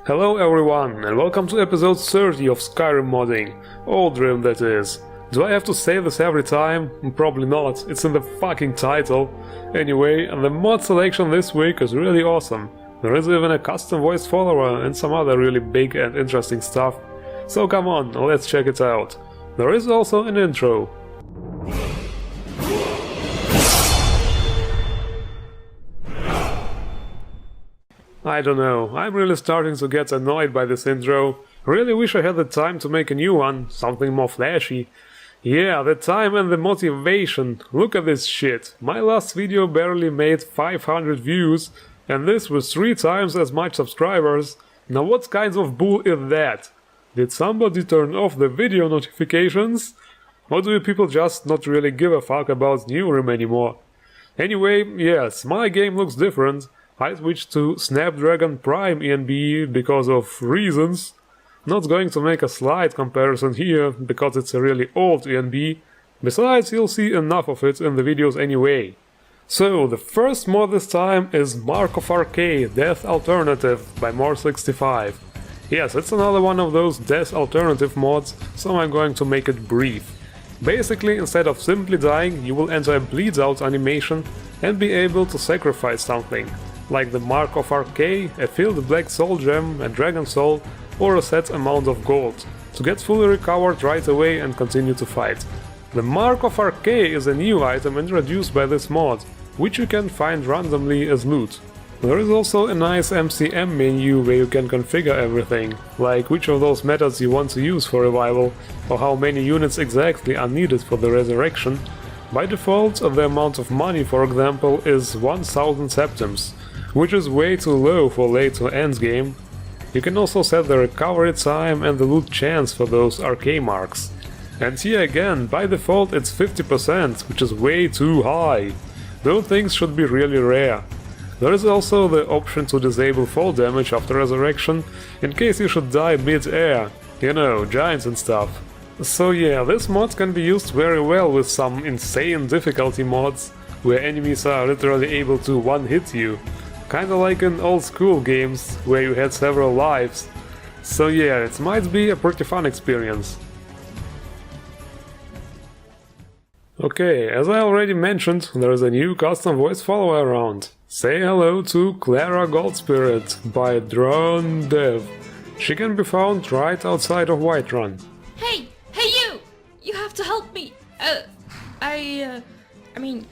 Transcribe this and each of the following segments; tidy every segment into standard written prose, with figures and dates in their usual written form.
Hello everyone, and welcome to episode 30 of Skyrim modding. Old Dream, that is. Do I have to say this every time? Probably not, it's in the fucking title. Anyway, the mod selection this week is really awesome. There is even a custom voice follower and some other really big and interesting stuff. So come on, let's check it out. There is also an intro. I don't know, I'm really starting to get annoyed by this intro. Really wish I had the time to make a new one, something more flashy. Yeah, the time and the motivation. Look at this shit. My last video barely made 500 views, and this with 3 times as much subscribers. Now what kind of bull is that? Did somebody turn off the video notifications? Or do people just not really give a fuck about Newrim anymore? Anyway, yes, my game looks different. I switched to Snapdragon Prime ENB because of reasons. Not going to make a slight comparison here, because it's a really old ENB. Besides, you'll see enough of it in the videos anyway. So, the first mod this time is Mark of Arkay Death Alternative by More65. Yes, it's another one of those Death Alternative mods, so I'm going to make it brief. Basically, instead of simply dying, you will enter a bleed out animation and be able to sacrifice something. Like the Mark of Arkay, a filled black soul gem, a dragon soul, or a set amount of gold, to get fully recovered right away and continue to fight. The Mark of Arkay is a new item introduced by this mod, which you can find randomly as loot. There is also a nice MCM menu where you can configure everything, like which of those methods you want to use for revival, or how many units exactly are needed for the resurrection. By default, the amount of money, for example, is 1000 septims, which is way too low for late to endgame. You can also set the recovery time and the loot chance for those Arkay marks. And here again, by default it's 50%, which is way too high. Those things should be really rare. There is also the option to disable fall damage after resurrection, in case you should die mid-air, you know, giants and stuff. So yeah, this mod can be used very well with some insane difficulty mods, where enemies are literally able to one-hit you. Kinda like in old school games, where you had several lives. So yeah, it might be a pretty fun experience. Okay, as I already mentioned, there is a new custom voice follower around. Say hello to Clara Goldspirit by Drone Dev. She can be found right outside of Whiterun. Hey you! You have to help me! I mean,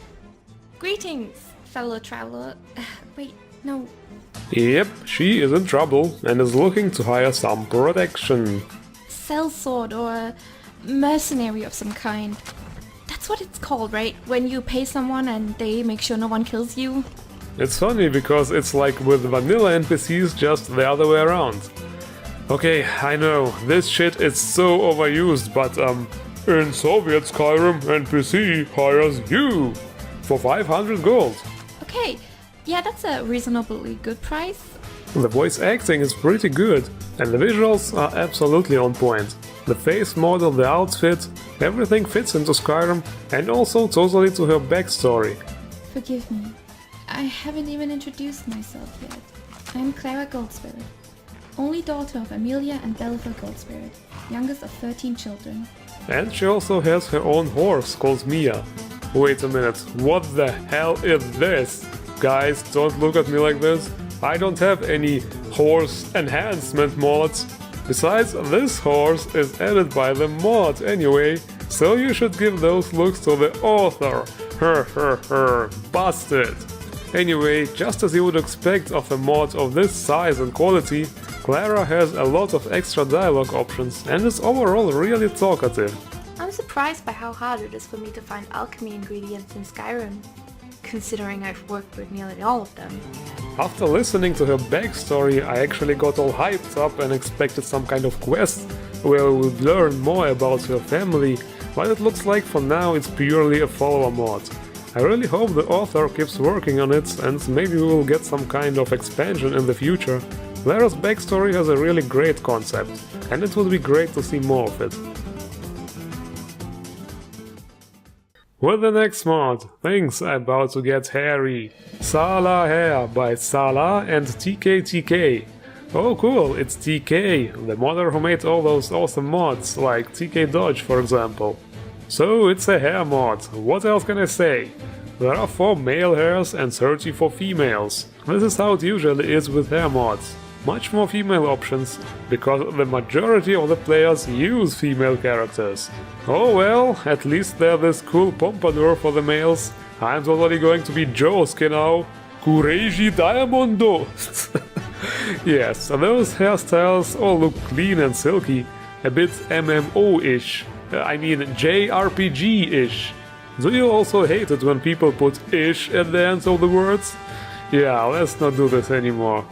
greetings, fellow traveler. Wait, no. Yep, she is in trouble and is looking to hire some protection. Sellsword or a mercenary of some kind. That's what it's called, right? When you pay someone and they make sure no one kills you? It's funny because it's like with vanilla NPCs, just the other way around. Okay, I know, this shit is so overused, but in Soviet Skyrim, NPC hires you for 500 gold. Okay, yeah, that's a reasonably good price. The voice acting is pretty good, and the visuals are absolutely on point. The face model, the outfit, everything fits into Skyrim, and also totally to her backstory. Forgive me, I haven't even introduced myself yet. I'm Clara Goldspirit, only daughter of Amelia and Belva Goldspirit, youngest of 13 children. And she also has her own horse called Mia. Wait a minute, what the hell is this? Guys, don't look at me like this. I don't have any horse enhancement mods. Besides, this horse is added by the mod anyway, so you should give those looks to the author. Busted. Anyway, just as you would expect of a mod of this size and quality, Clara has a lot of extra dialogue options and is overall really talkative. I'm surprised by how hard it is for me to find alchemy ingredients in Skyrim, considering I've worked with nearly all of them. After listening to her backstory, I actually got all hyped up and expected some kind of quest where we would learn more about her family, but it looks like for now it's purely a follower mod. I really hope the author keeps working on it and maybe we will get some kind of expansion in the future. Clara's backstory has a really great concept, and it would be great to see more of it. With the next mod, things are about to get hairy. saLa Hair by saLa and TKTK. Oh cool, it's TK, the modder who made all those awesome mods, like TK Dodge for example. So it's a hair mod, what else can I say? There are 4 male hairs and 30 for females. This is how it usually is with hair mods. Much more female options, because the majority of the players use female characters. Oh well, at least there's this cool pompadour for the males. I'm totally going to be Josuke now. Courage Diamondo! Yes, those hairstyles all look clean and silky, a bit MMO-ish. I mean JRPG-ish. Do you also hate it when people put ish at the end of the words? Yeah, let's not do this anymore.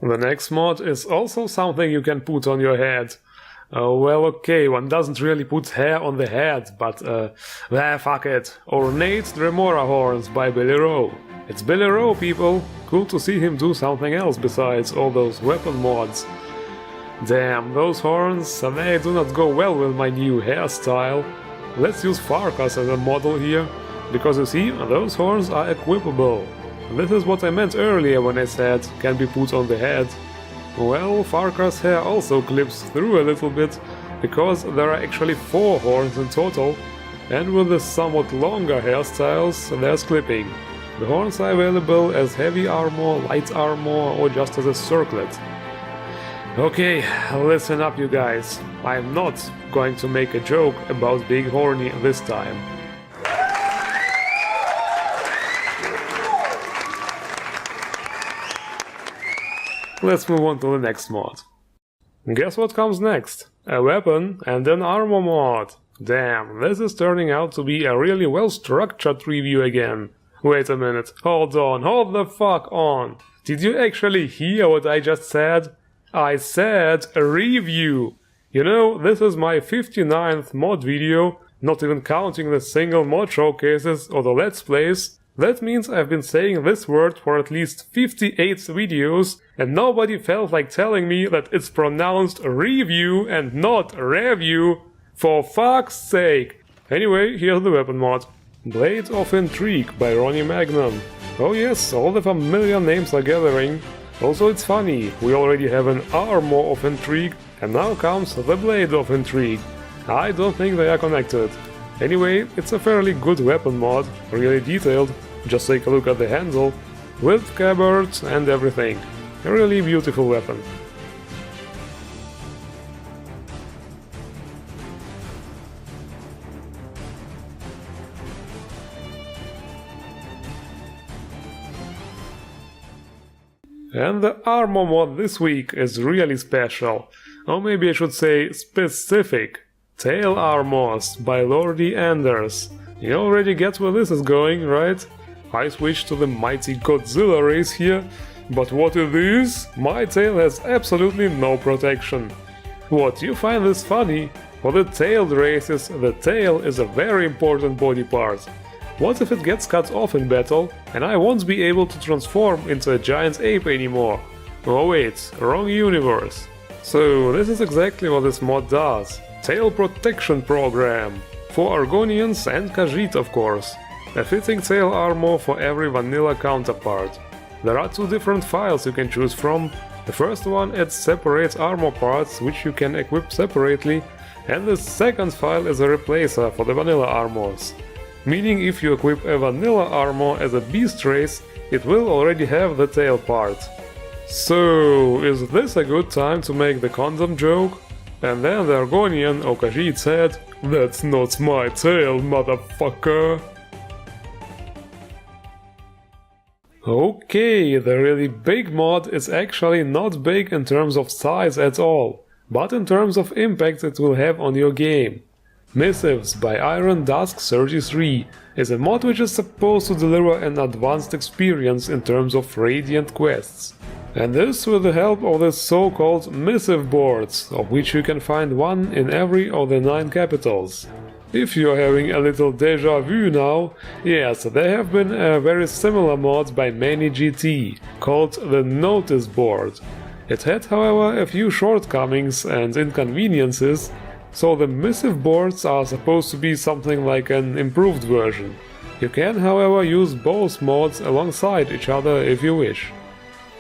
The next mod is also something you can put on your head. Well, okay, one doesn't really put hair on the head, but fuck it. Ornate Dremora horns by Billy Rowe. It's Billy Rowe, people. Cool to see him do something else besides all those weapon mods. Damn, those horns, they do not go well with my new hairstyle. Let's use Farkas as a model here, because you see, those horns are equipable. This is what I meant earlier when I said can be put on the head. Well, Farkas' hair also clips through a little bit, because there are actually 4 horns in total, and with the somewhat longer hairstyles there's clipping. The horns are available as heavy armor, light armor, or just as a circlet. Okay, listen up you guys, I'm not going to make a joke about being horny this time. Let's move on to the next mod. Guess what comes next? A weapon and an armor mod. Damn, this is turning out to be a really well-structured review again. Wait a minute, hold on, hold the fuck on. Did you actually hear what I just said? I said a review. You know, this is my 59th mod video, not even counting the single mod showcases or the let's plays. That means I've been saying this word for at least 58 videos, and nobody felt like telling me that it's pronounced review and not review. For fuck's sake! Anyway, here's the weapon mod. Blade of Intrigue by Ronnie Magnum. Oh yes, all the familiar names are gathering. Also it's funny, we already have an Armor of Intrigue, and now comes the Blade of Intrigue. I don't think they are connected. Anyway, it's a fairly good weapon mod, really detailed. Just take a look at the handle, with scabbards and everything. A really beautiful weapon. And the armor mod this week is really special. Or maybe I should say specific. Tail Armors by Lordy Anders. You already get where this is going, right? I switched to the mighty Godzilla race here, but what is this? My tail has absolutely no protection. What, you find this funny? For the tailed races, the tail is a very important body part. What if it gets cut off in battle, and I won't be able to transform into a giant ape anymore? Oh wait, wrong universe. So this is exactly what this mod does. Tail Protection Program. For Argonians and Khajiit of course. A fitting tail armor for every vanilla counterpart. There are 2 different files you can choose from. The first one adds separate armor parts which you can equip separately, and the second file is a replacer for the vanilla armors. Meaning if you equip a vanilla armor as a beast race, it will already have the tail part. So, is this a good time to make the condom joke? And then the Argonian or Khajiit said, "That's not my tail, motherfucker." Okay, the really big mod is actually not big in terms of size at all, but in terms of impact it will have on your game. Missives by Iron Dusk 33 is a mod which is supposed to deliver an advanced experience in terms of Radiant quests. And this with the help of the so-called Missive boards, of which you can find one in every of the 9 capitals. If you're having a little deja vu now, yes, there have been a very similar mod by many GT, called the Notice Board. It had, however, a few shortcomings and inconveniences, so the Missive boards are supposed to be something like an improved version. You can, however, use both mods alongside each other if you wish.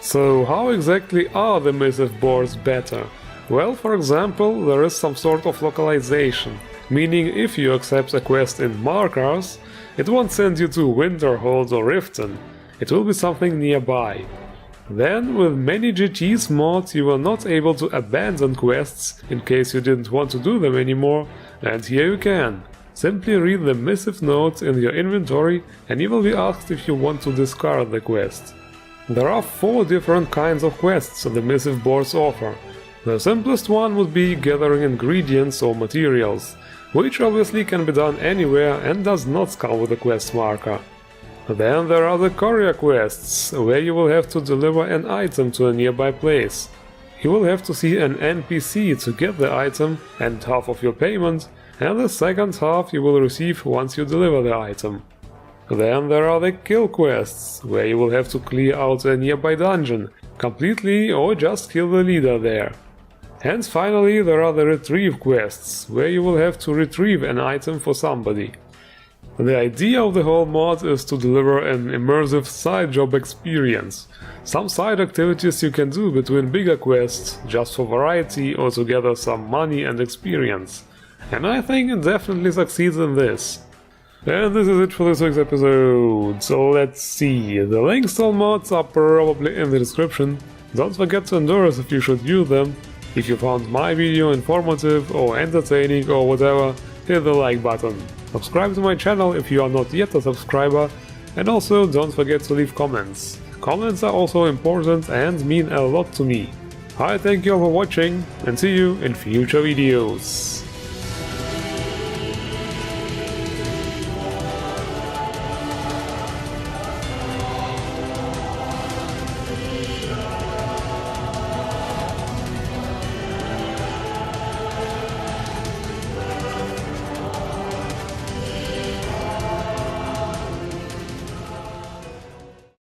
So how exactly are the Missive boards better? Well, for example, there is some sort of localization, meaning if you accept a quest in Markers, it won't send you to Winterhold or Riften, it will be something nearby. Then, with many GT's mods, you were not able to abandon quests in case you didn't want to do them anymore, and here you can. Simply read the Missive notes in your inventory and you will be asked if you want to discard the quest. There are 4 different kinds of quests the Missive boards offer. The simplest one would be gathering ingredients or materials, which obviously can be done anywhere and does not come with a quest marker. Then there are the courier quests, where you will have to deliver an item to a nearby place. You will have to see an NPC to get the item and half of your payment, and the second half you will receive once you deliver the item. Then there are the kill quests, where you will have to clear out a nearby dungeon, completely or just kill the leader there. And finally there are the retrieve quests, where you will have to retrieve an item for somebody. The idea of the whole mod is to deliver an immersive side job experience. Some side activities you can do between bigger quests, just for variety or to gather some money and experience. And I think it definitely succeeds in this. And this is it for this week's episode. So let's see, the links to all mods are probably in the description. Don't forget to endorse if you should use them. If you found my video informative or entertaining or whatever, hit the like button. Subscribe to my channel if you are not yet a subscriber, and also don't forget to leave comments. Comments are also important and mean a lot to me. I thank you all for watching and see you in future videos.